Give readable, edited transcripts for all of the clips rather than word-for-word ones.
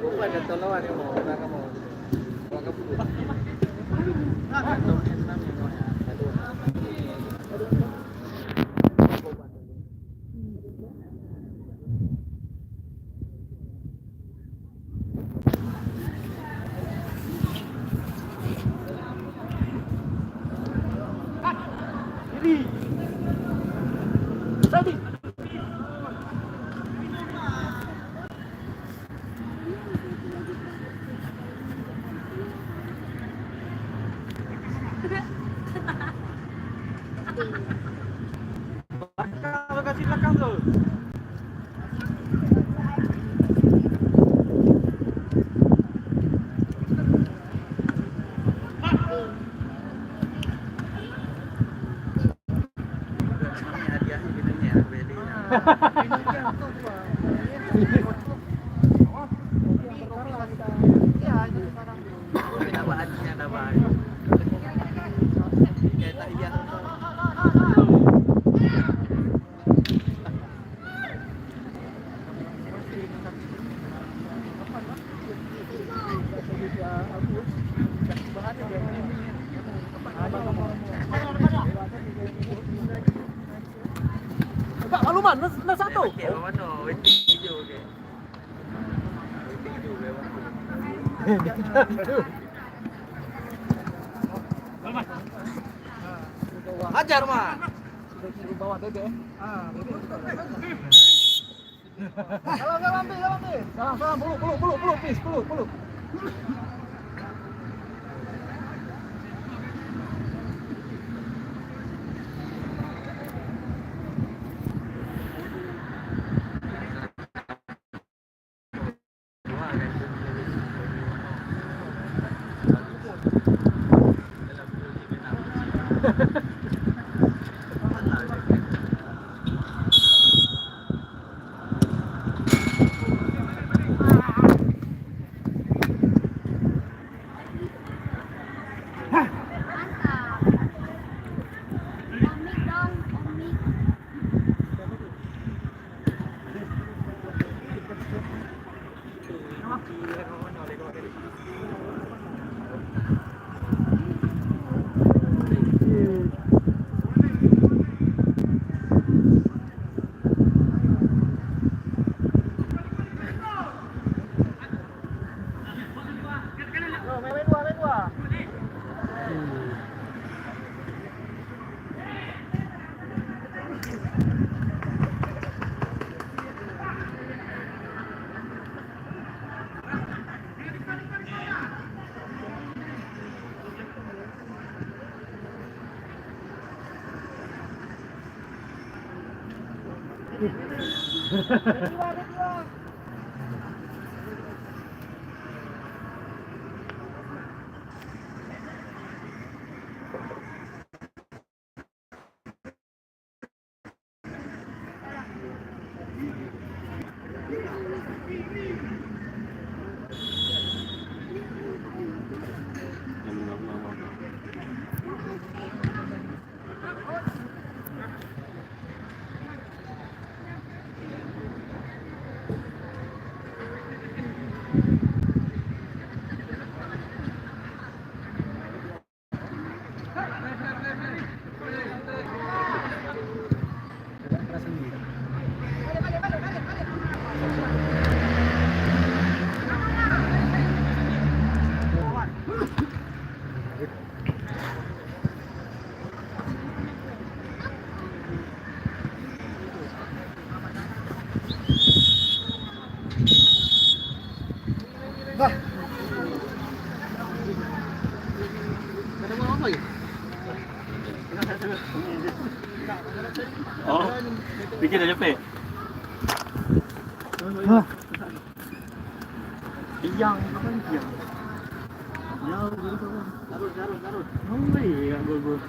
bukan ada tolongan yang mau kita mau. Wakaf dulu. Kasih belakang tu. Kak, makluman, na satu. Hajar, Man. Bawa Dede. Salam, ambil. Salam, peluk, please, peluk. Oh, bikin aja pe. Yang apa nih yang? Ya, garut. Oh iya, gol.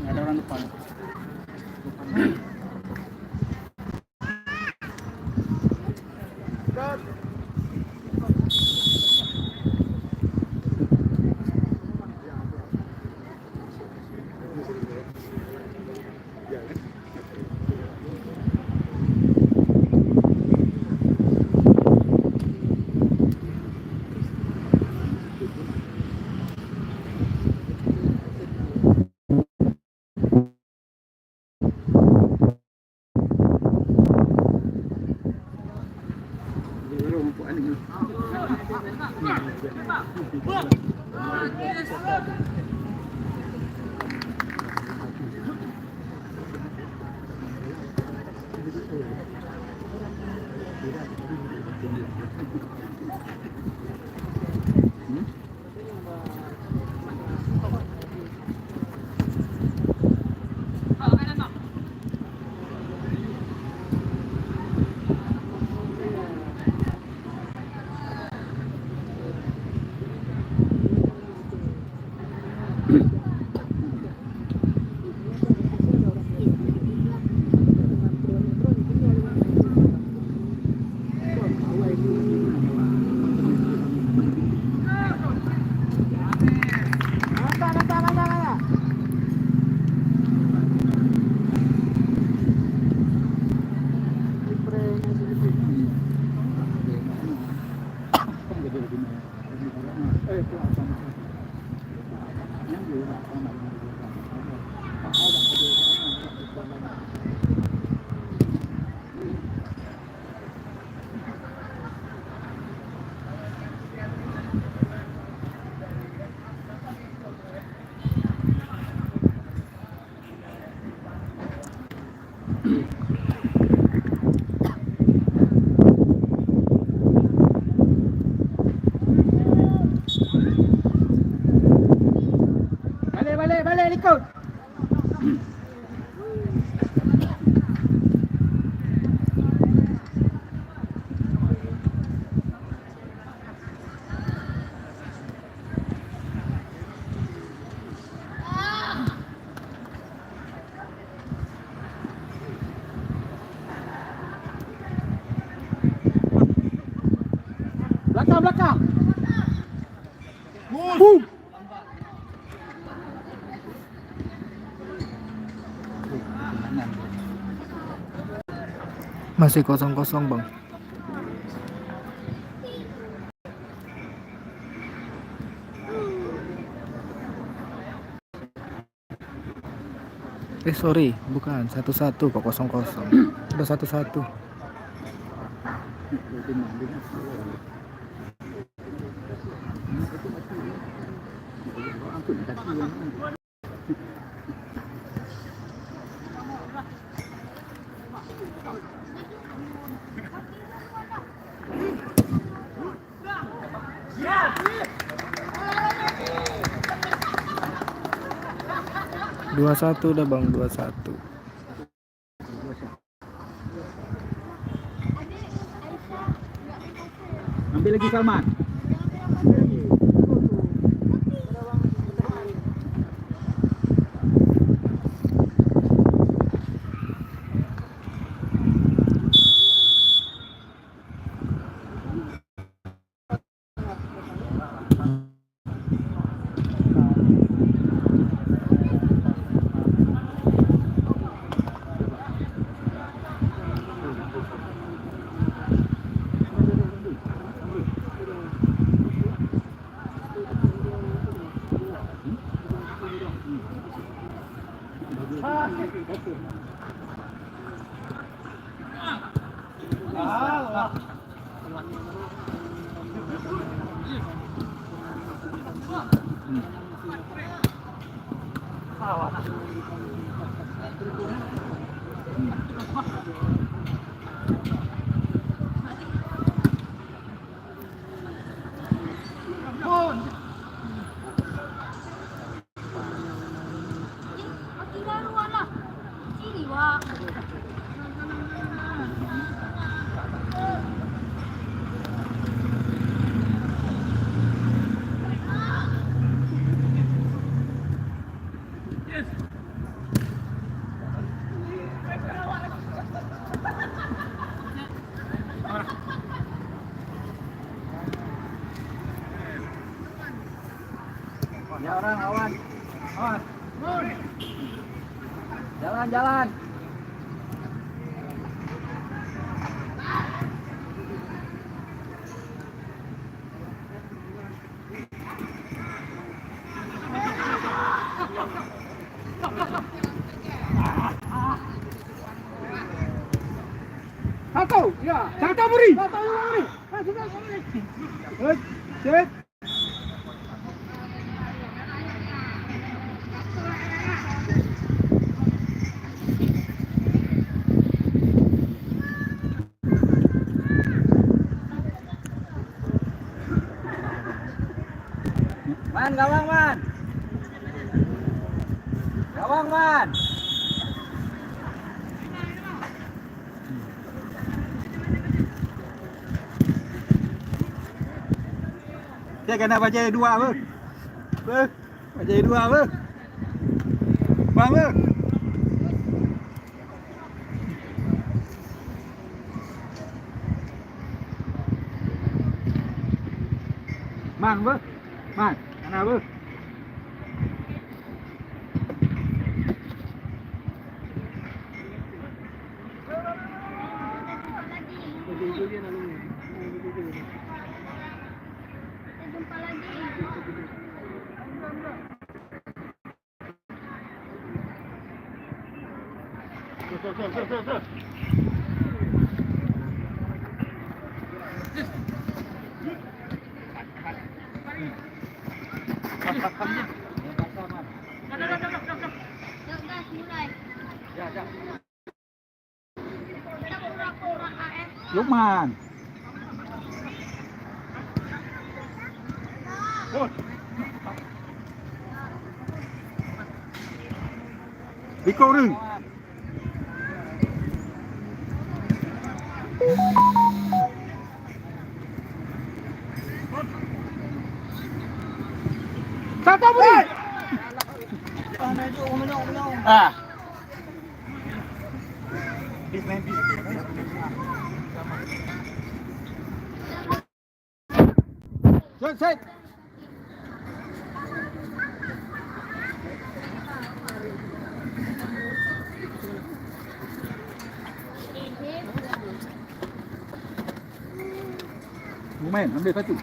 Ada orang depan. Balik ikut. Belakang. Masih kosong-kosong, Bang. Sorry, bukan 1-1 kok, 0-0. Udah 1-1. Dua satu udah, Bang, 2-1. Ambil lagi Salman. Ya orang awan. Awas. Ya Jalan. Satu, ya. Satu beri. Set. Man, gawang man. Gawang man. Saya kena baca dua ber. Baca dua ber. Bang ber. Man ber. Man, mana ber? Jumpa lagi. Yuk gas mulai. Kita pura-pura AF. Lukman. Diko ring. Satu beri. Ah. Set. Lumayan, ambil satu.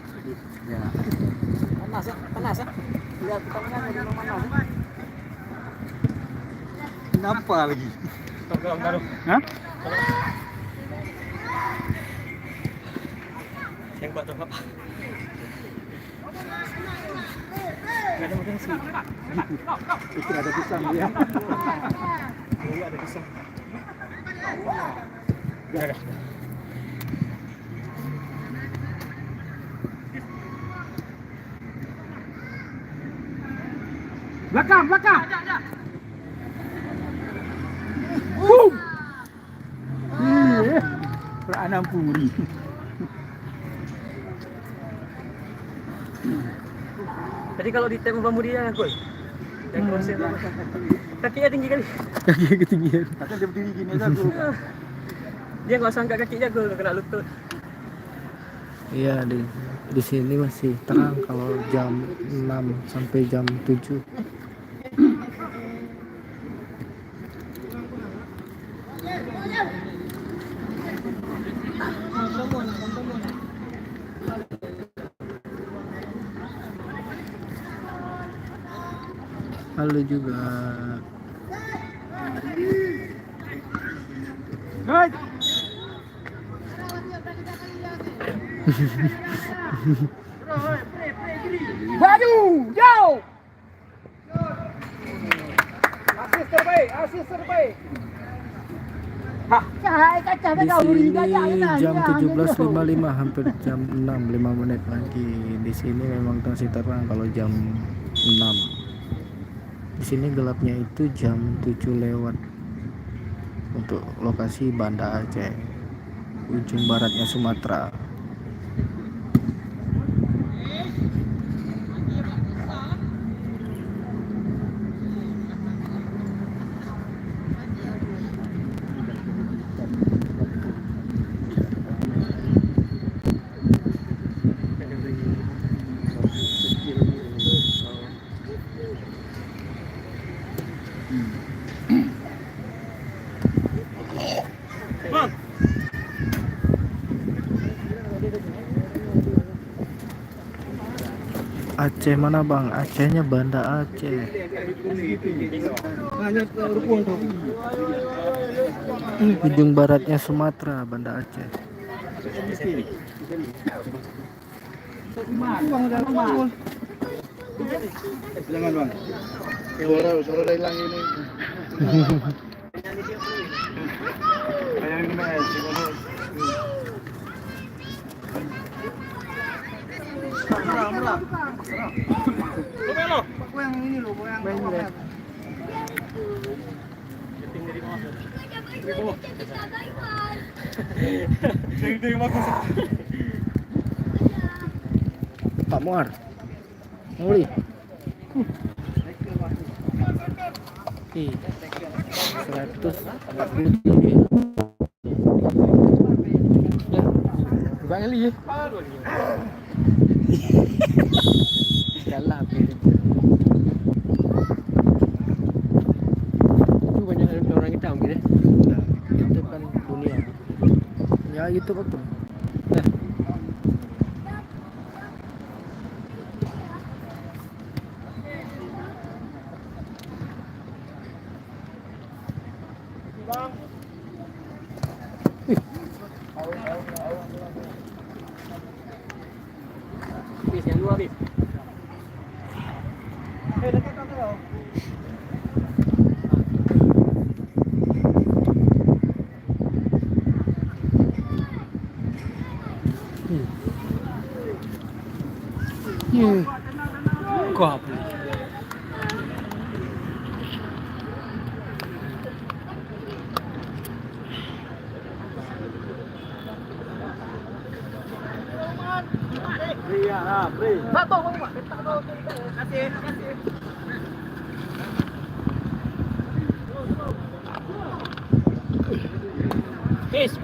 Ya. Panas ya. Lihat tangan memang panas. Kenapa lagi? Taruh. Hah? Yang buat apa? Gak ada mungkin sih. Itu ada pisang ya. Iya ada pisang. Ya, ya. Belakang. Boom. Iya. Peranan puri. Tadi kalau di tembok bambu dia gol. Yang konsen. Kakinya tinggi kali. Kaki ketinggian. Kata dia berdiri gini aja aku. Dia nggak usah angkat kakinya gol kena lutut. Iya, di sini masih terang kalau jam 6 sampai jam 7. Halo juga. Hai. Maju, jauh. Asis terbaik. Di sini jam 17.55, hampir jam 6, 5 menit lagi. Di sini memang masih terang kalau jam 6. Di sini gelapnya itu jam 7 lewat. Untuk lokasi Banda Aceh, ujung baratnya Sumatera. Aceh mana bang? Acehnya Banda Aceh. Ujung baratnya Sumatera, Banda Aceh. Jangan bang. Suara hilang ini. Kayak ini mas. Murah. Aku yang ini loh, yang Pak Muar. Nguli. Ih. 147. Bang Eli ya. Jalan. Itu banyak orang hitam gitu. Nah, itu kan dunia. Ya YouTube aku. Nah, bis yang dua bis. Kok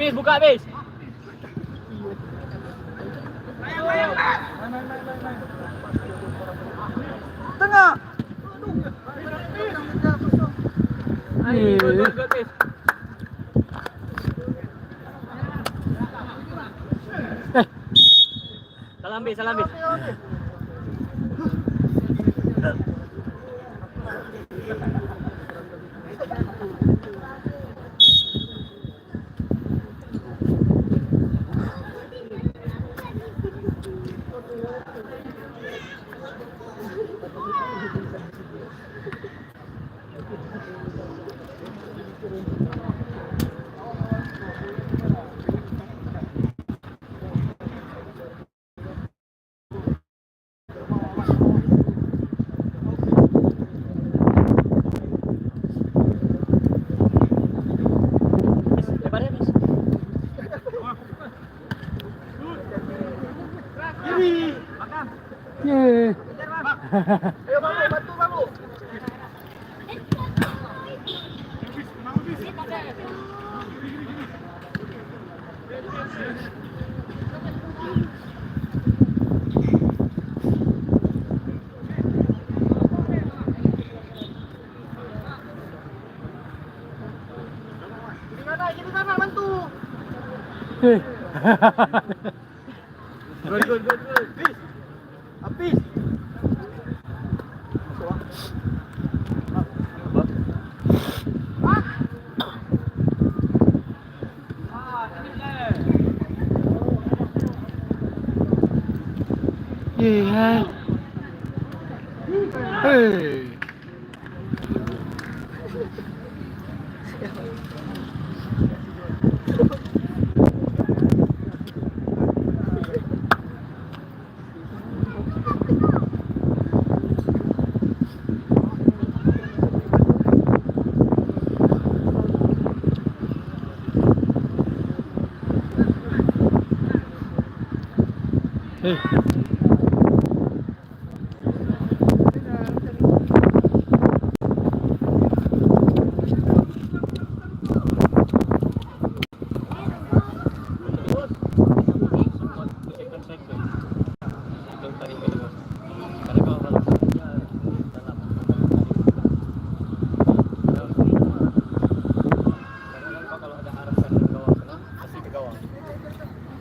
bis buka bis. tengah. Good bis. Salam bis. Lebarnya bis. Ayo bang, bantu bang. Jadi sana bantu. Good. Bis. Habis. Iya. Hei.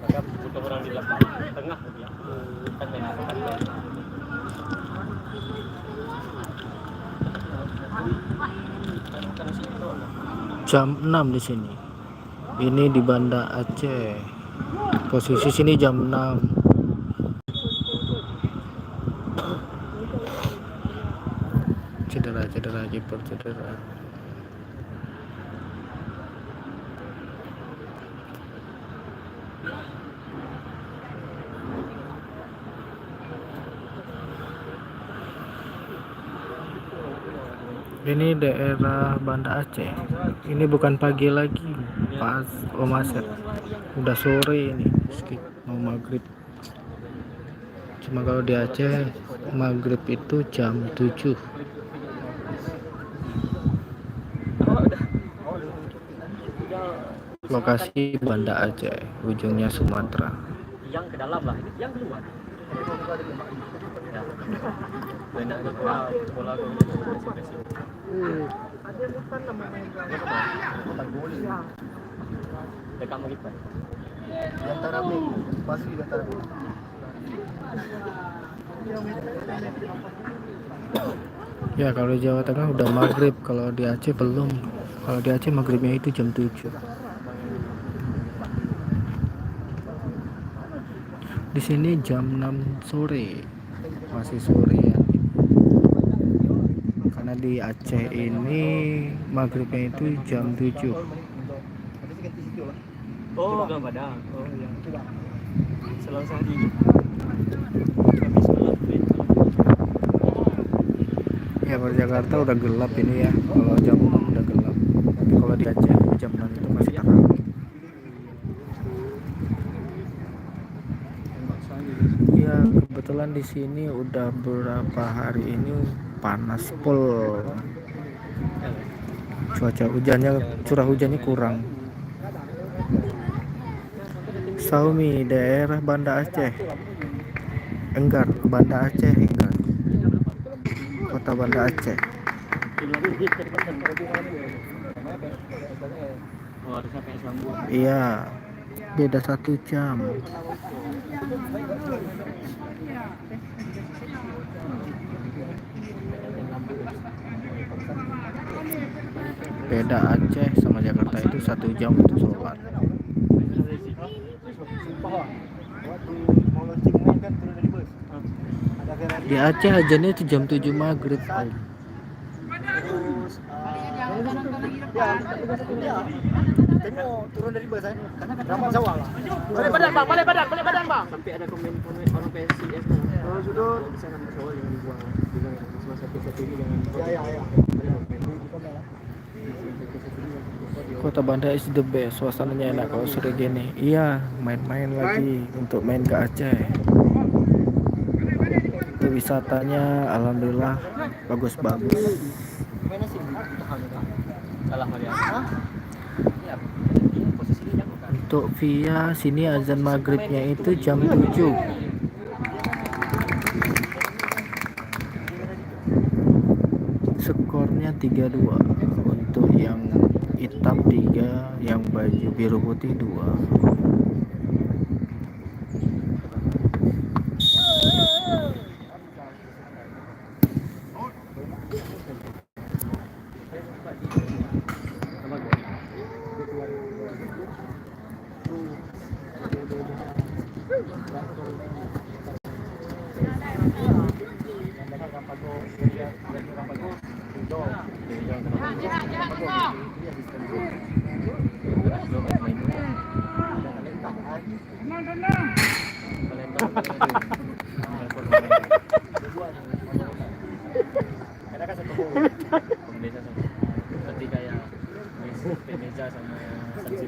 Maka butuh orang di belakang tengah gitu ya. jam 6 di sini. Ini di Banda Aceh. Posisi sini jam 6. Cedera kiper cedera. Ini daerah Banda Aceh. Ini bukan pagi lagi, pas Omaset. Udah sore ini, mau maghrib. Cuma kalau di Aceh maghrib itu jam 7. Lokasi Banda Aceh, ujungnya Sumatera. Yang ke dalam lah, ini yang keluar. Ya. Banyak bola dekat mau kita. Ya kalau Jawa Tengah udah maghrib, kalau di Aceh belum. Kalau di Aceh maghribnya itu jam 7. Di sini jam 6 sore, masih sore ya. Karena di Aceh ini maghribnya itu jam 7. Oh, Gang Padang. Oh iya. Selang sehari. Ya kalau Jakarta udah gelap ini ya. Kalau jam 6 udah gelap. Tapi kalau di Aceh jam 6 itu masih terang. Ya kebetulan di sini udah beberapa hari ini panas full. Cuaca hujannya, curah hujannya kurang. Saumi daerah Banda Aceh. Enggar, Banda Aceh Enggar. Kota Banda Aceh. Oh, ada sampai sambung. Iya, beda 1 jam. Beda Aceh sama Jakarta itu 1 jam untuk sholat. Di Aceh ajannya itu jam 7 maghrib. Turun dari bus karena kan sawah lah. Balik badan bang. Sampai ada komen orang PSIS. Oh sudah. Bisa nama sawah jangan dibuang. Cuma satu ini jangan. Ya. Kota Banda is the best, suasananya enak kalau sore gini. Iya, main-main lagi untuk main ke Aceh. Untuk wisatanya alhamdulillah bagus-bagus. Salah Maria. Untuk via sini azan maghribnya itu jam 7. Skornya 3-2. Untuk yang hitam 3, yang baju biru putih 2.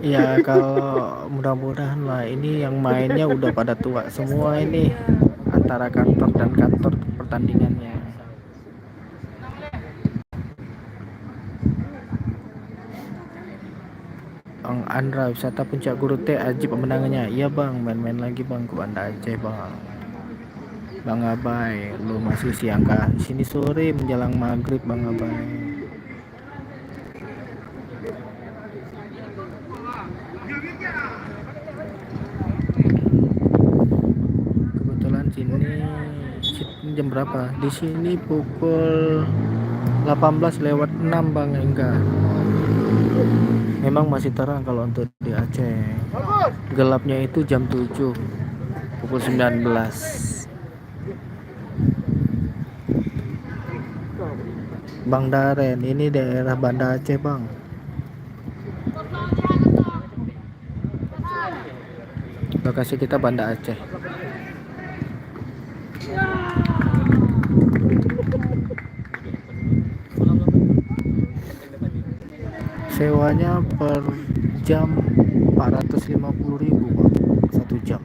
Ya kalau mudah-mudahan lah, ini yang mainnya udah pada tua semua ini, antara kantor dan kantor pertandingannya. Bang Andra, wisata Puncak Guru teh ajib pemenangannya. Iya bang, main-main lagi bang ke Banda Aceh bang. Bang Abai, lu masih siang kah? Sini sore menjelang maghrib bang Abai. Kebetulan sini jam berapa? Di sini pukul 18:06 bang, enggak. memang masih terang kalau untuk di Aceh. Gelapnya itu jam 7 pukul 19. Bang Daren, ini daerah Banda Aceh, Bang. Lokasi kita Banda Aceh. Sewanya per jam 450.000, Bang. 1 jam.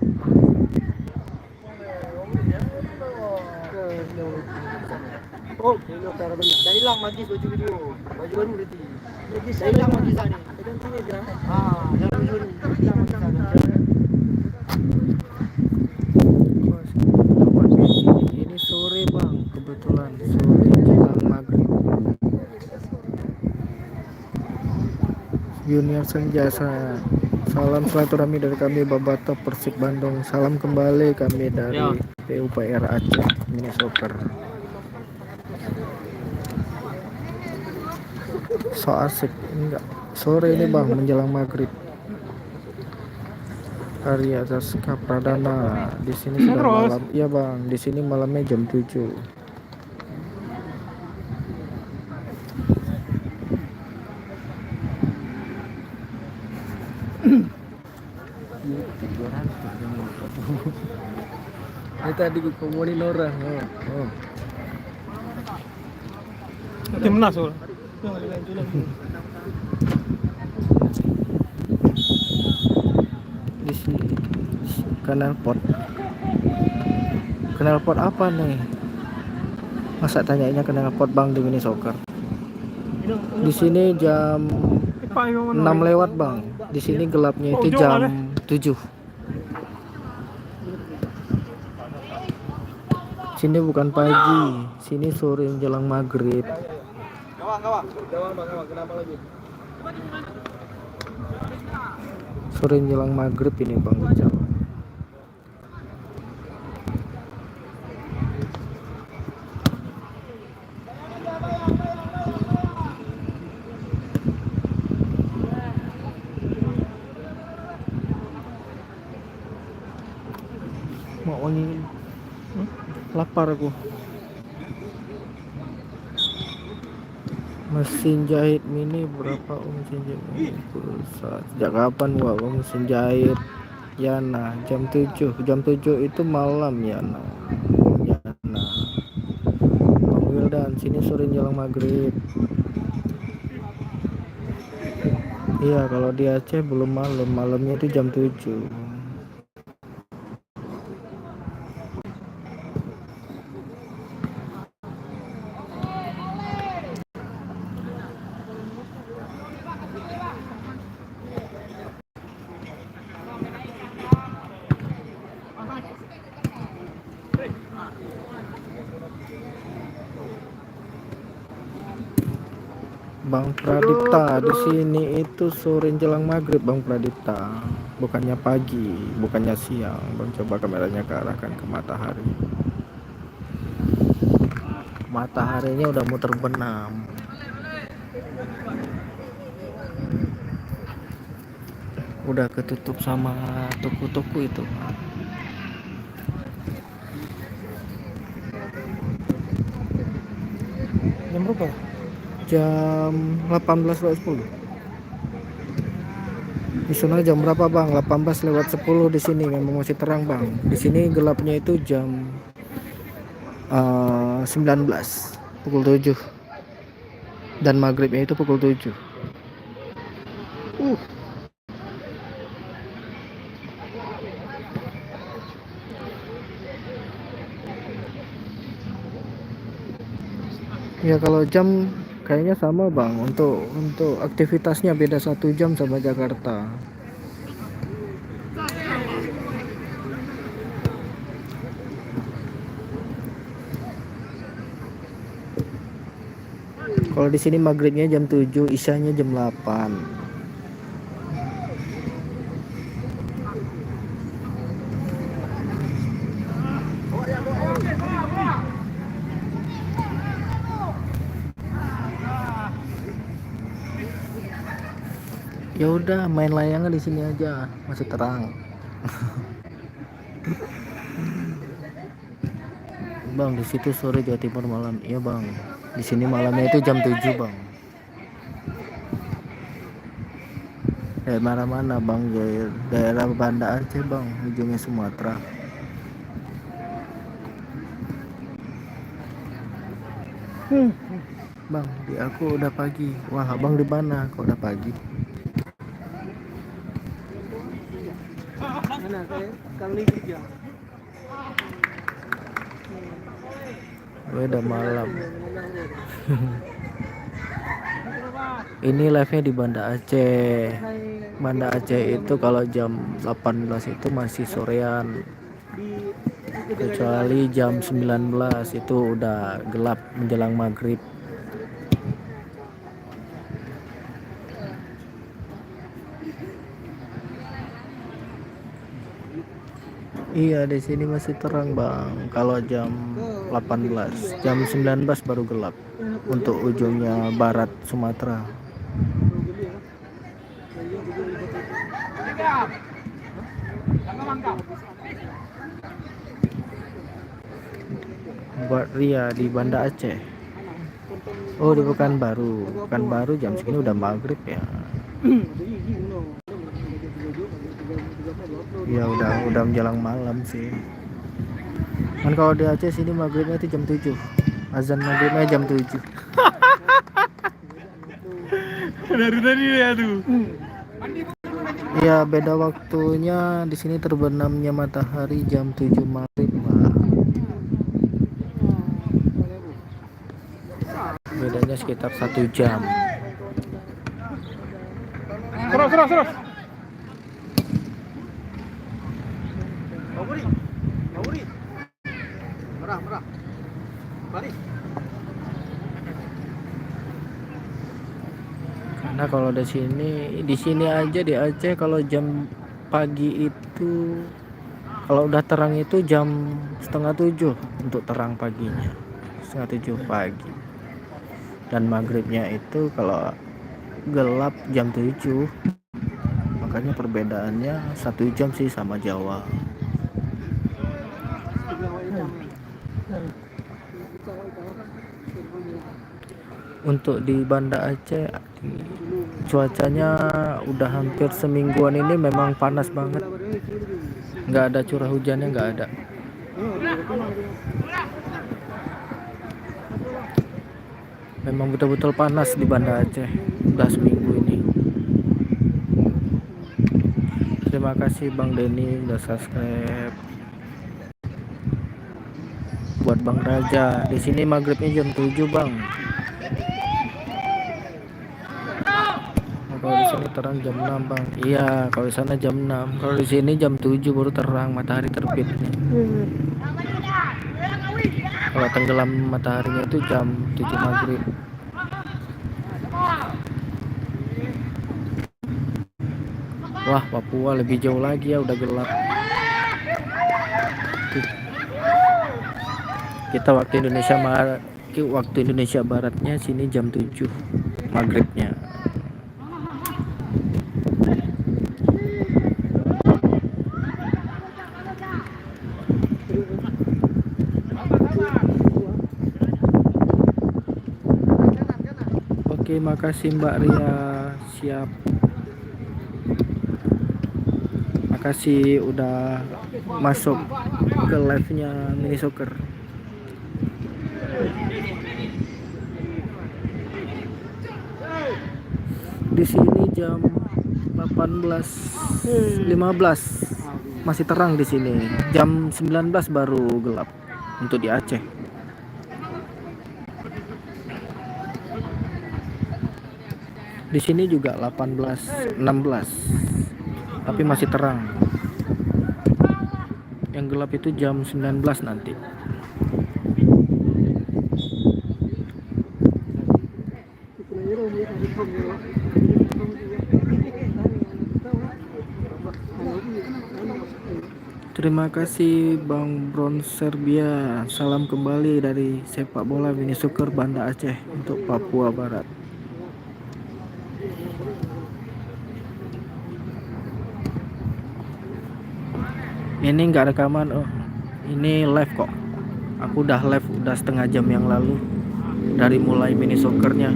Oh, dah hilang Magis baju video. Baju baru berarti. Dah hilang Magis ni. Pegang sini je. Yang baju baru. Hilang Magis sana. Ini sore, Bang, kebetulan sore jelang maghrib. Junior Senjasa, salam silaturahmi dari kami Babato Persib Bandung. Salam kembali kami dari PUPR Aceh Mini Soccer. So asik enggak sore ini, Bang, menjelang maghrib. Arya Zaska Pradana di sini sudah malam. Iya, Bang, di sini malamnya jam 7. Ini tadi ngomongin orang. Timnas ul. Di sini knalpot apa nih? Masa tanyainnya knalpot, Bang, di Mini Soccer. Di sini jam 6 lewat, Bang. Di sini gelapnya itu jam 7. Sini bukan pagi, sini sore menjelang maghrib. Gawang, Bang, kenapa lagi? Sore menjelang maghrib ini, Bang Ujang. Mau angin. Lapar aku. Mesin jahit mini berapa, mesin jahit mini pusat? Sejak kapan gua mesin jahit? Yana jam 7 itu malam, Yana. Bang Wildan, sini sore jelang maghrib. Iya, kalau di Aceh belum malam, malamnya itu jam 7. Bang Pradipta di sini itu sore jelang maghrib, Bang Pradipta. Bukannya pagi, bukannya siang. Bang, coba kameranya arahkan ke matahari. Mataharinya udah mau terbenam. Udah ketutup sama toko-toko itu. Jam berapa? Jam 18.10. Di sana jam berapa, Bang? 18:10 di sini. Memang masih terang, Bang. Di sini gelapnya itu jam 19 pukul 7. Dan maghribnya itu pukul 7. Ya, kalau jam kayaknya sama, Bang. Untuk aktivitasnya beda 1 jam sama Jakarta. Kalau di sini maghribnya jam 7, isyanya jam 8. Ya udah main layangan di sini aja, masih terang. Bang, di situ sore Jawa Timur malam. Iya bang, di sini malamnya itu jam 7 bang. Daerah mana bang? Daerah Banda Aceh bang, ujungnya Sumatera. Bang, di aku udah pagi. Wah, abang di mana? Kok udah pagi? Mana saya sekarang libur ya. Udah malam. Ini live-nya di Banda Aceh. Banda Aceh itu kalau jam 18 itu masih sorean. Kecuali jam 19 itu udah gelap menjelang maghrib. Iya, di sini masih terang bang. Kalau jam 18, jam 19 baru gelap untuk ujungnya barat Sumatera. Buat Ria di Banda Aceh. Oh, di Pekanbaru. Pekanbaru jam segini udah maghrib ya. Ya udah menjelang malam sih. Kan kalau di Aceh sini maghribnya itu jam 7. Azan maghribnya jam 7. Dari tadi ya tuh. Ya beda waktunya, di sini terbenamnya matahari jam 7 maghrib lah. Bedanya sekitar 1 jam. Terus. Maburi. Merah. Balik. Karena kalau di sini aja di Aceh kalau jam pagi itu kalau udah terang itu jam 6:30 untuk terang paginya. 6:30 pagi. Dan maghribnya itu kalau gelap jam 7. Makanya perbedaannya 1 jam sih sama Jawa. Untuk di Banda Aceh cuacanya udah hampir semingguan ini memang panas banget. Nggak ada curah hujannya, nggak ada. Memang betul-betul panas di Banda Aceh udah seminggu ini. Terima kasih Bang Denny udah subscribe. Buat Bang Raja, di sini maghribnya jam 7 bang. Kalau di sini terang jam 6 bang. Iya, kalau di sana jam 6. Kalau di sini jam 7 baru terang, matahari terbit nih. Kalau tenggelam mataharinya itu jam 7 maghrib. Wah, Papua lebih jauh lagi ya, udah gelap. Kita waktu Indonesia Baratnya sini jam 7 maghribnya. Oke, makasih Mbak Ria. Siap. Makasih udah masuk ke live-nya Mini Soccer. Di sini jam 18:15 masih terang di sini. Jam 19 baru gelap untuk di Aceh. Di sini juga 18:16 tapi masih terang. Yang gelap itu jam 19 nanti. Terima kasih Bang Bron Serbia. Salam kembali dari sepak bola Mini Soccer Banda Aceh untuk Papua Barat. Ini nggak rekaman. Oh, ini live kok. Aku udah live udah setengah jam yang lalu dari mulai mini soccernya.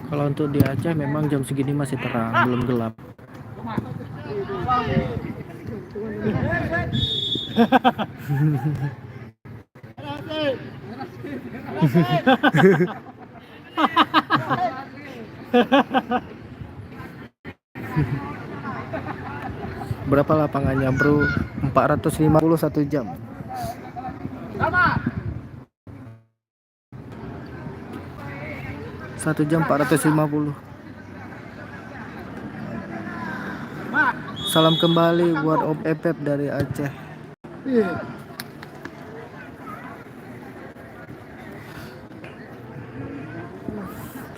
Kalau untuk di Aceh memang jam segini masih terang, belum gelap. Berapa lapangannya, bro? 450 1 jam. Satu jam 450. Salam kembali buat Om Epep dari Aceh.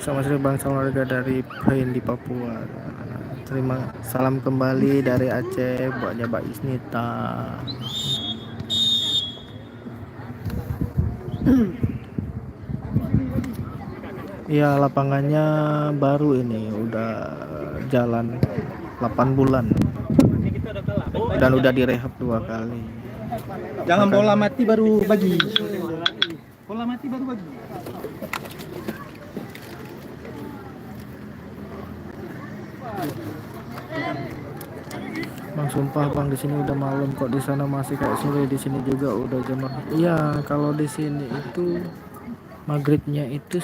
Sama sekali bangsa warga dari Pain di Papua. Terima salam kembali dari Aceh buatnya Mbak Isnita. Ya, lapangannya baru ini udah jalan 8 bulan dan udah direhab 2 kali. Jangan bola mati baru bagi. Bola mati baru bagi. Bang, sumpah bang, di sini udah malam kok, di sana masih kayak sore, di sini juga udah jam. Iya, kalau di sini itu maghribnya itu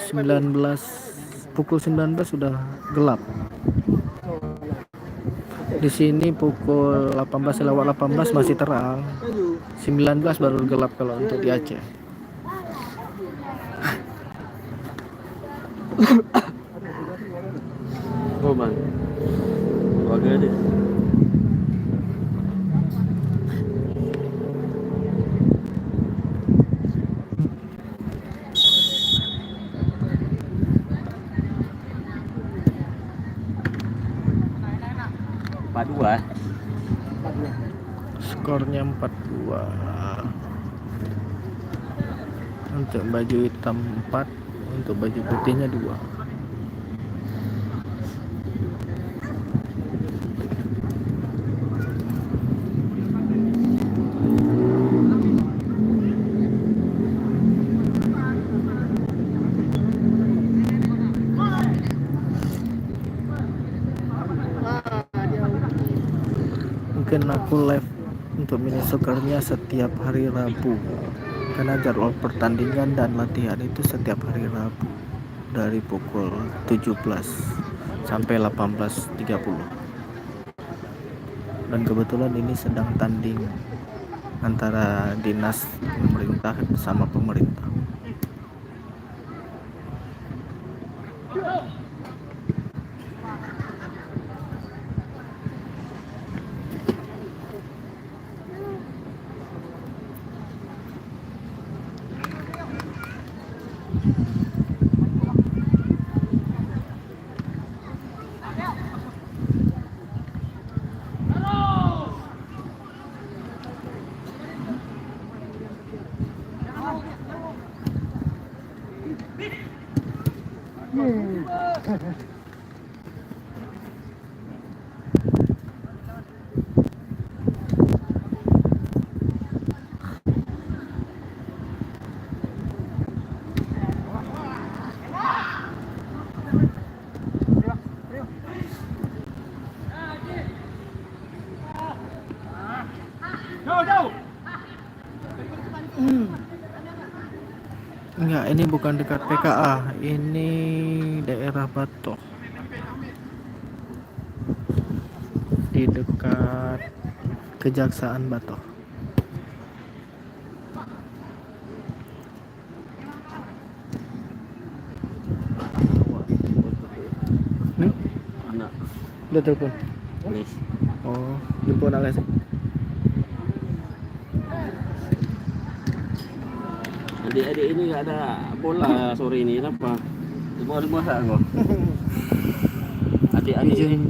pukul 19 sudah gelap. Di sini pukul 18 lewat 18 masih terang. 19 baru gelap kalau untuk di Aceh. Oh bang, warga deh. Dua. Skornya 4-2. Untuk baju hitam 4, untuk baju putihnya 2. Mungkin aku live untuk mini soccernya setiap hari Rabu, karena jadwal pertandingan dan latihan itu setiap hari Rabu dari pukul 17 sampai 18.30. Dan kebetulan ini sedang tanding antara dinas pemerintah bersama pemerintah. Enggak, ini bukan dekat PKA, ini daerah Batok, di dekat Kejaksaan Batok. Anak. Udah telepon? Yes. Oh, jemput anak sih. Adik-adik ini nggak ada bola sore ini, kenapa? Cuma ada masak kok. Adik-adik ini. Izin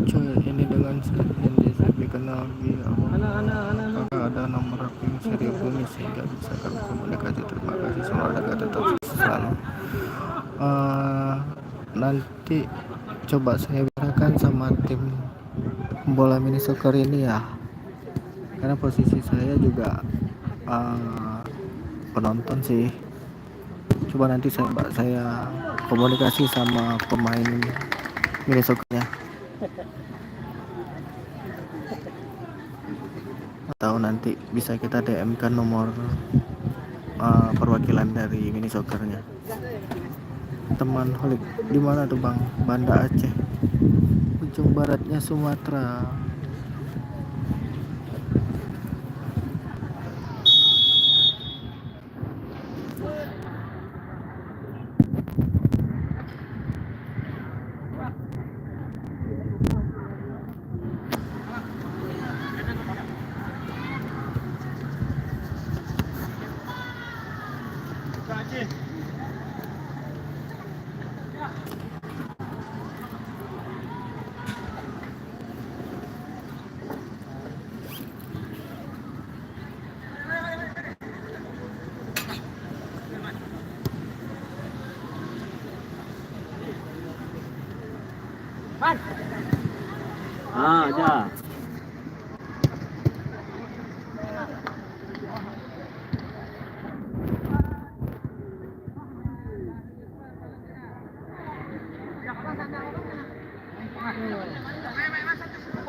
coy, ini dengan ini saya kenal dia. Anak. Kakak ada nomor rekening seri bunyi sehingga bisa kami komunikasi. Terima kasih, semoga tetap selalu. Nanti coba saya bicarakan sama tim bola mini soccer ini ya, karena posisi saya juga penonton sih. Coba nanti saya komunikasi sama pemain mini soccernya, atau nanti bisa kita DM kan nomor perwakilan dari mini soccernya. Teman Holik di mana tuh Bang? Banda Aceh, ujung baratnya Sumatera. Ada.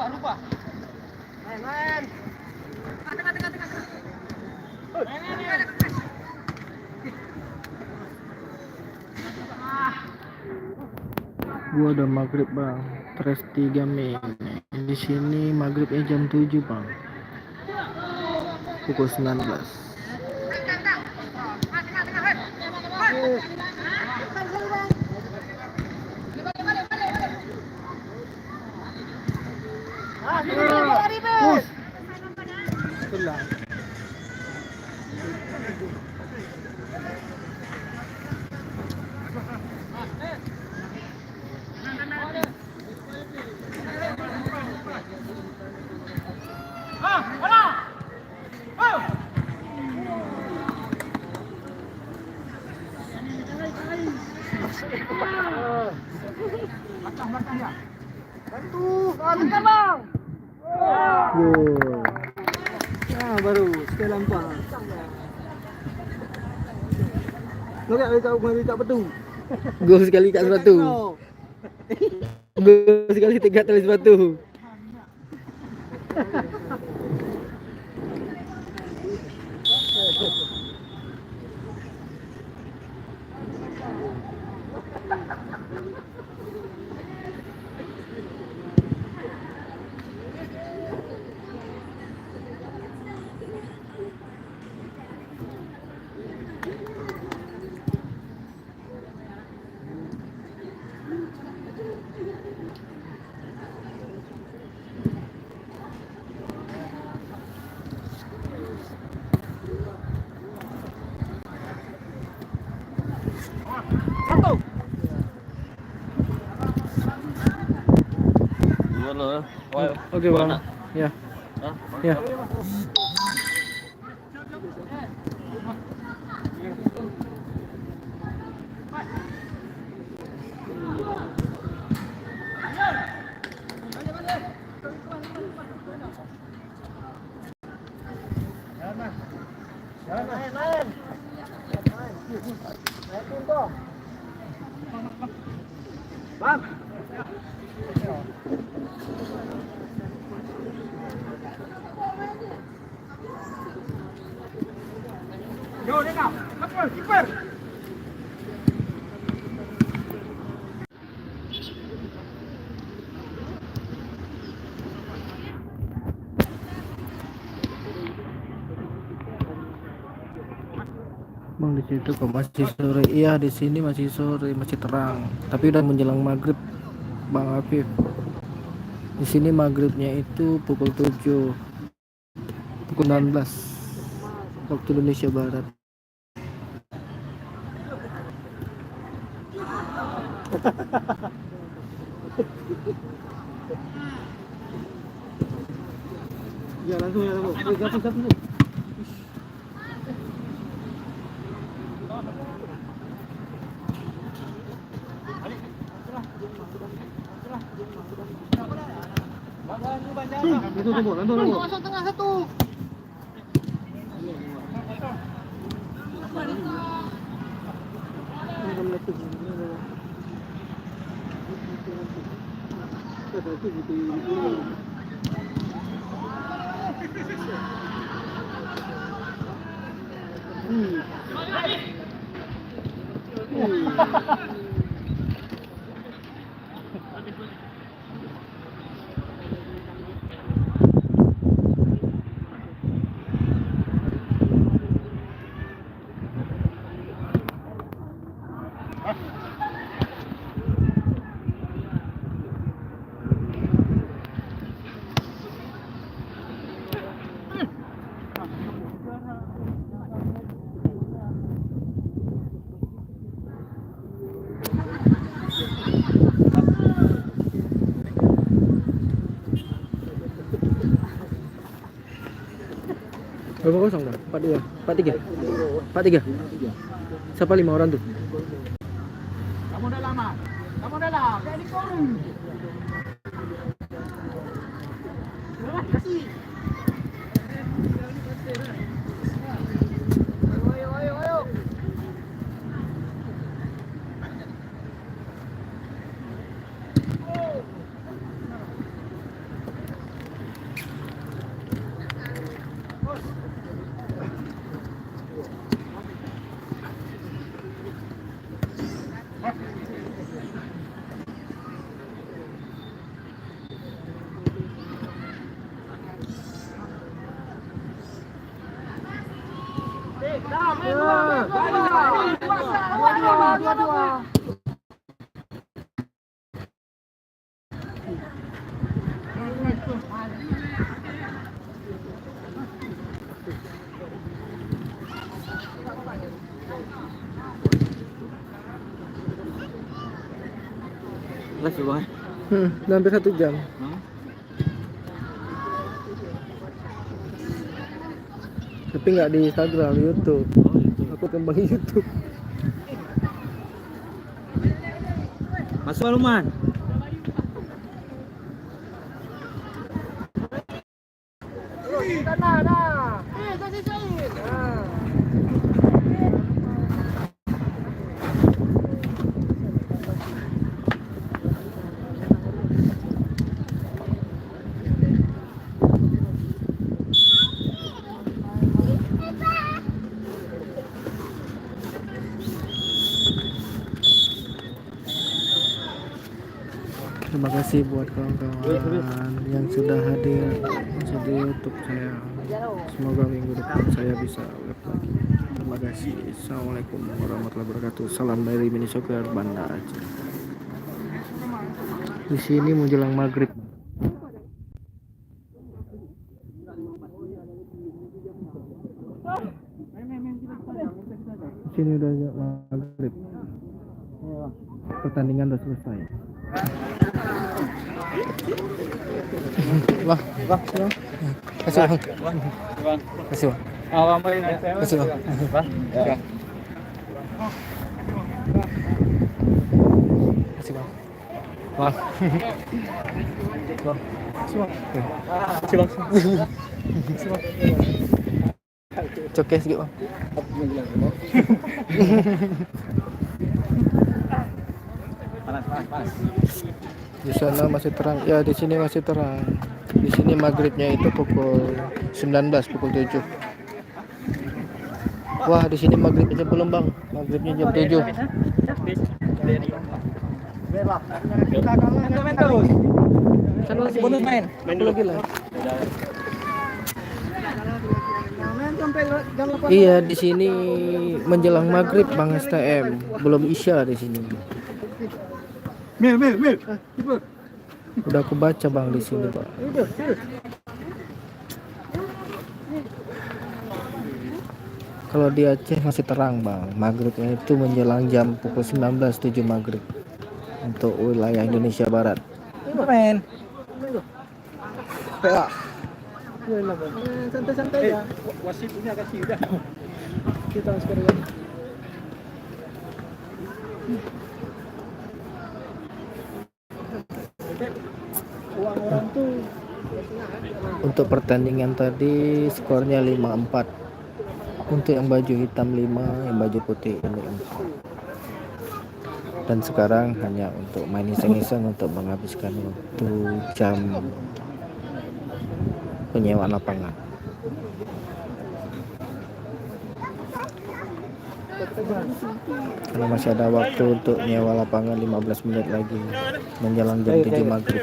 Lupa. Main. Gua udah maghrib Bang, Tres 3 Mei. Di sini maghribnya jam 7 Bang, pukul 19. Gol. Nah, baru sekali lampak. Lo tak betul. Gol sekali kat sepatu. Gol sekali tiga tali sepatu. Oke Bang. Ya. Ya. Bang. Yo, Deka. Kiper. Bang, di situ kok masih sore? Iya, di sini masih sore, masih terang. Tapi udah menjelang maghrib, Bang Afif. Di sini maghribnya itu pukul 7, pukul 16 waktu Indonesia Barat. Ya langsung ya langsung. Gabung. Itu tunggu, langsung. Masuk tengah satu. Berapa kosong bang? 4-2, 4-3, 4-3. Siapa 5 orang tuh? Kamu dalam. Kayak di forum. Kasih. Ayo. Dua. Live ya bang? Udah hampir 1 jam. Tapi nggak di Instagram, YouTube. Aku kembang YouTube. Masuk Luman. Nah. Terima kasih buat kawan-kawan yang sudah hadir di YouTube saya. Semoga minggu depan saya bisa live lagi. Terima kasih. Assalamualaikum warahmatullahi wabarakatuh. Salam dari Mini Soccer Banda Aceh. Di sini menjelang maghrib. Di sini udah maghrib. Pertandingan udah selesai. Wah, kasih bang. Kasih bang. Kasih bang. Ya. Kasih bang. Bang. Bang. Kasih bang. Kasih bang. Coke sedikit bang. Panas. Di sana masih terang. Ya, di sini masih terang. Di sini maghribnya itu pukul 19, pukul 7. Wah, di sini maghribnya belum bang. Maghribnya jam 7. Kan lagi bonus main. Aku lagi lah. Iya, di sini menjelang maghrib bang STM. Belum isya di sini. Mil. Udah aku baca bang di sini pak. Kalau di Aceh masih terang bang. Maghribnya itu menjelang jam pukul 19.07 maghrib untuk wilayah Indonesia Barat. Men. PA. Santai-santai ya. Wasit punya kasih udah. Kita sekarang. Uang orang tuh Untuk pertandingan tadi skornya 5-4. Untuk yang baju hitam 5, yang baju putih ini 4. Dan sekarang hanya untuk main iseng-iseng untuk menghabiskan waktu jam penyewaan lapangan. Karena masih ada waktu untuk nyewa lapangan 15 menit lagi menjelang jam 7 maghrib.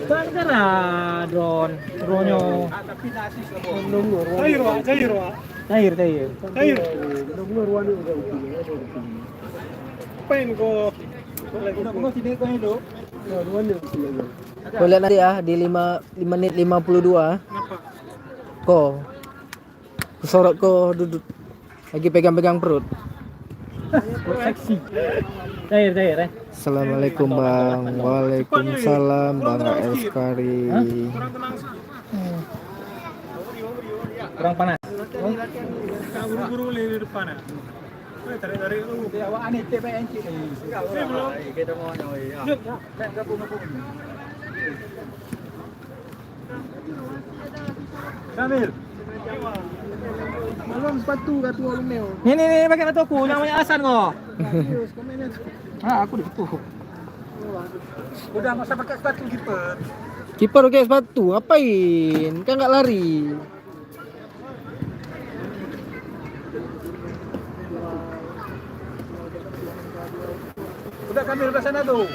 Bangkara drone, dronyo. Cair. Pain ko. Udah sini ko hidup. Kau lihat nanti ya di 5 menit 52. Kau sorot kau duduk lagi pegang-pegang perut. Seksi. Cair. Assalamualaikum Bang. Waalaikumsalam Bang AS Kari. Kurang panas. Buru-buru di depan ya. Tarik lu. Ya awak aneh TPN cik. Belum. Kita mau ya. Kamil. Malam sepatu katu orang meo. Nih pakai batu aku yang banyak alasan kok. Aku gitu. Udah enggak usah pakai sepatu kiper. Kiper pakai sepatu, ngapain? Kan nggak lari. Udah Kamil udah sana tuh.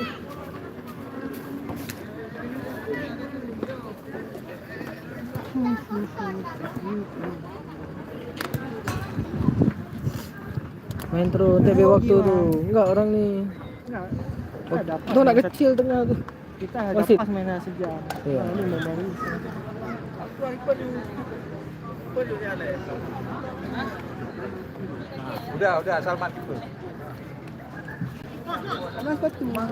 Main terus TB waktu tuh. Enggak orang nih. Tuh anak kecil tengah tuh. Kita Wasit. pas mainnya sejam. Iya. Ini memang Udah Salman itu. panas sepatu, mar.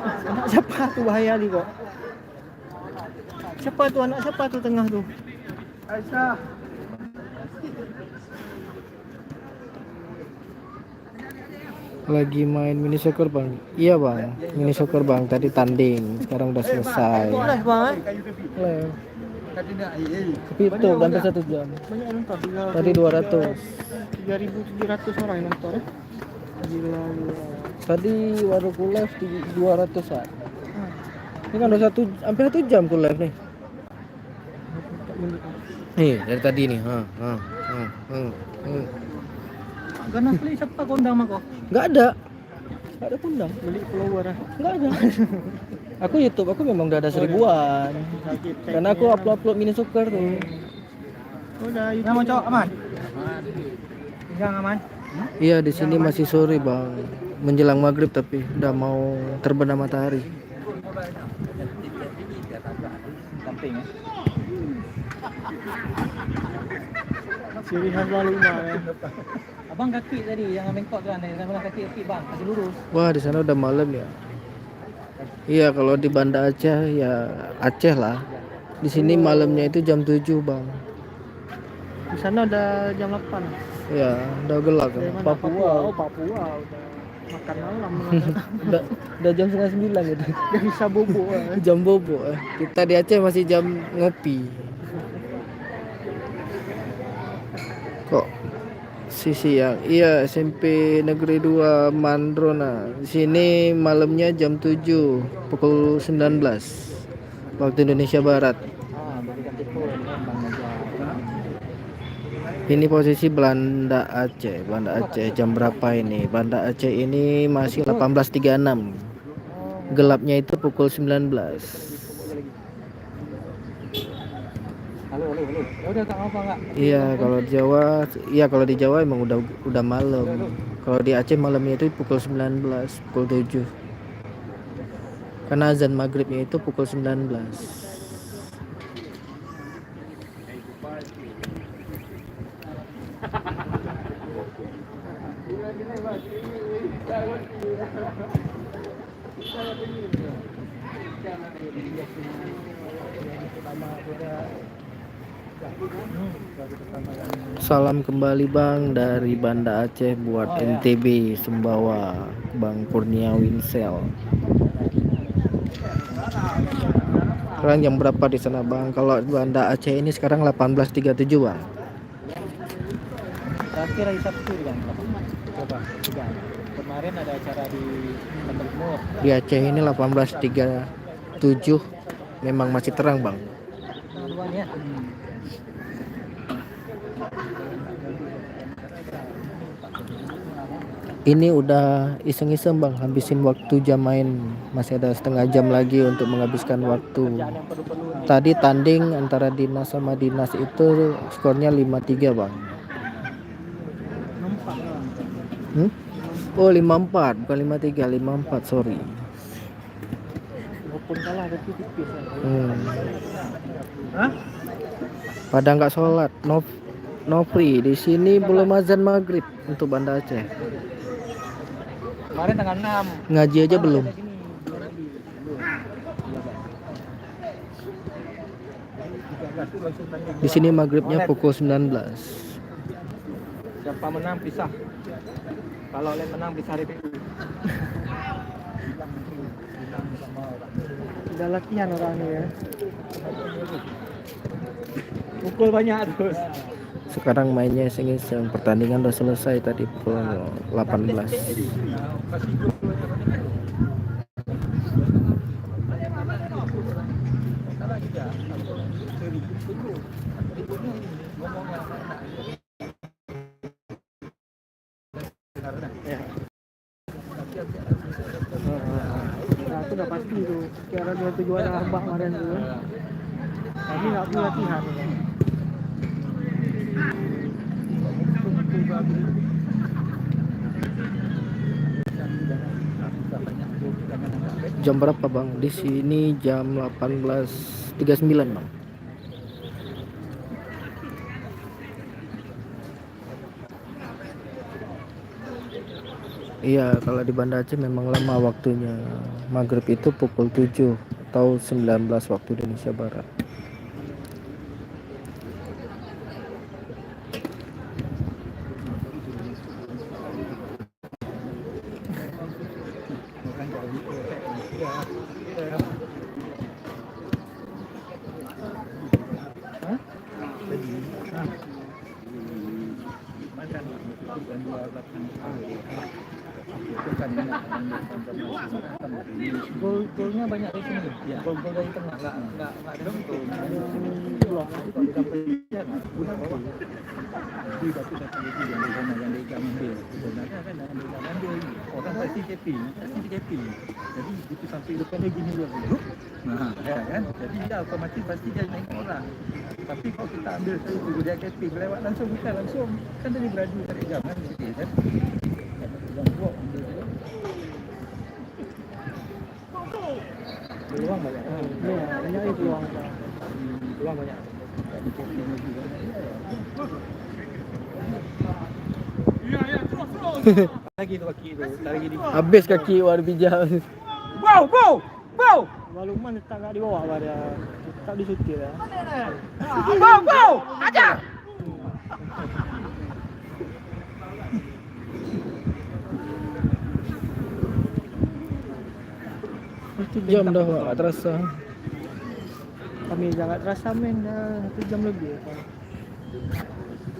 Anak siapa tuh bahaya nih kok? Siapa tuh anak siapa tuh tengah tuh? Aisyah. Lagi main mini soccer Bang. Iya Bang, mini soccer Bang. Tadi tanding, sekarang udah selesai. Panas banget. Leh. Tadi nak Tapi itu hampir 1 jam. Banyak yang nonton. Tadi 200. 3.700 orang yang nonton ya. Gila. Tadi baru ku live di 200-an. Ini kan udah hampir 1 jam ku live nih. Nih, dari tadi nih. Ganas beli siapa kondang mah kok? Enggak ada. Enggak ada kundang. Beli follower ah. Enggak ada. Aku YouTube aku memang udah ada 1000-an. Karena aku upload mini soccer tuh. Udah Yang mau cowok aman? Yang aman? Iya, di sini masih sore, Bang. Menjelang maghrib tapi udah mau terbenam matahari. Samping ya. ciri khas lalu mah ya. Abang kaki tadi yang bengkok tu kan, yang kaki bang, kasih lurus. Wah, di sana udah malam ya. Iya, kalau di Banda Aceh ya Aceh lah. Di sini malamnya itu jam 7, Bang. Di sana udah jam 8. Ya, udah gelap kan. Dari mana? Papua. Oh, Papua udah makan malam. Udah jam 8:30 gitu. Udah bisa bobo. Jam bobo. Kita di Aceh masih jam ngopi. Kok sisi yang iya SMP Negeri 2 Mandrona. Di sini malamnya jam 7 pukul 19 waktu Indonesia Barat. Ini posisi Banda Aceh. Banda Aceh jam berapa ini? Banda Aceh ini masih 18.36. Gelapnya itu pukul 19. Halo. Udah tak apa enggak? Iya, kalau di Jawa emang udah malam. Kalau di Aceh malamnya itu pukul 19, pukul 7. Karena azan maghribnya itu pukul 19. Salam kembali Bang dari Banda Aceh buat NTB Sumbawa, Bang Kurnia Winsel. Sekarang jam berapa di sana Bang? Kalau Banda Aceh ini sekarang 18.37 Bang. Terakhir hari Sabtu kan? Coba, tiga. Kemarin ada acara di Pantai Timur. Di Aceh ini 18.37, memang masih terang Bang. Ya. Ini udah iseng-iseng Bang, habisin waktu jam main. Masih ada setengah jam lagi untuk menghabiskan waktu. Tadi tanding antara Dinas sama Dinas itu skornya 5-3 Bang. Oh 5-4, bukan 5-3, 5-4, sorry. Walaupun kalah tapi tipis. Pada nggak sholat, no free. Di sini belum azan maghrib untuk Banda Aceh. Kemarin tanggal 6. Ngaji aja belum. Di sini maghribnya pukul 19. Siapa menang pisah. Kalau Len menang pisah RPU. Sudah latihan orangnya ya. Pukul banyak terus. Sekarang mainnya iseng-iseng. Pertandingan udah selesai tadi pukul 18. Itu udah pasti tuh. Kira dia tujuan Arbak kemarin tuh. Kami nggak punya latihan. Jam berapa Bang? Di sini jam 18.39 Bang. Iya, kalau di Banda Aceh memang lama waktunya. Maghrib itu pukul 7 atau 19 waktu Indonesia Barat. Golnya banyak dari sini. Gol dari tengah nggak ada itu. Blok itu dapat dia guna bawah. Di batu satu lagi yang dia ambil. Sebenarnya kan yang ambil orang pasti KP. Jadi itu sampai depannya gini dulu. Nah, ya kan? Jadi dia otomatis pasti dia naik orang. Tapi kalau kita ambil satu dia KP lewat langsung bukan langsung kan tadi beradu dari zaman gitu kan. Yang buat ambil peluang banyak. Iya, banyak peluang. Peluang banyak. Lagi itu kaki itu, lagi di. Habis kaki war bijak. Wow. Waluman letak kat di bawah dia. Tak disutir ya. Wow. Ajar. Jam dah nggak terasa. Kami jangan terasa main dah 1 jam lebih.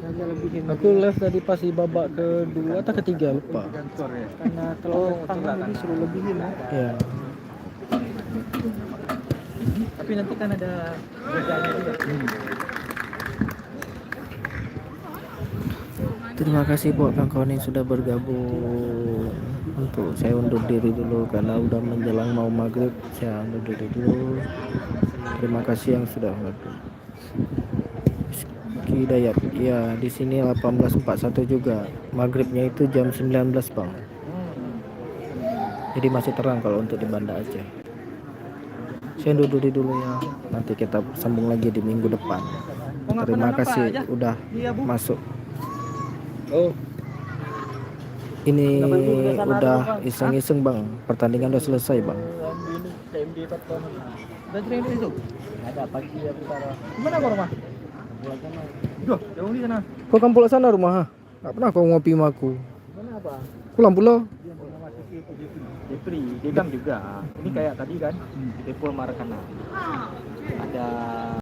Saja lebihin. Aku live tadi pas di babak kedua atau ketiga lupa. Karena kalau tangan lebih suruh lebihin ya. Ya. Tapi nanti kan ada bedanya juga. Terima kasih buat kawan-kawan yang sudah bergabung. Untuk saya undur diri dulu karena udah menjelang mau maghrib. Saya undur diri dulu. Terima kasih yang sudah hadir. Hidayat, ya di sini 18.41 juga. Maghribnya itu jam 19 Bang. Jadi masih terang kalau untuk di Banda Aceh. Saya undur diri dulu ya. Nanti kita sambung lagi di minggu depan. Terima kasih udah masuk. Oh. Ini udah iseng-iseng bang, pertandingan udah selesai bang. Ini TMD Totton. Udah training itu? Ada pagi ya bentar. Gimana kau rumah? Duh, jauh di sana. Kau kan pulang sana rumah ha? Gak pernah kau ngopi sama aku. Gimana apa? Pulang pulau. Dia mau masuk ke Jepri, dia bilang juga. Ini kayak tadi kan, di Depol Marakana. Ada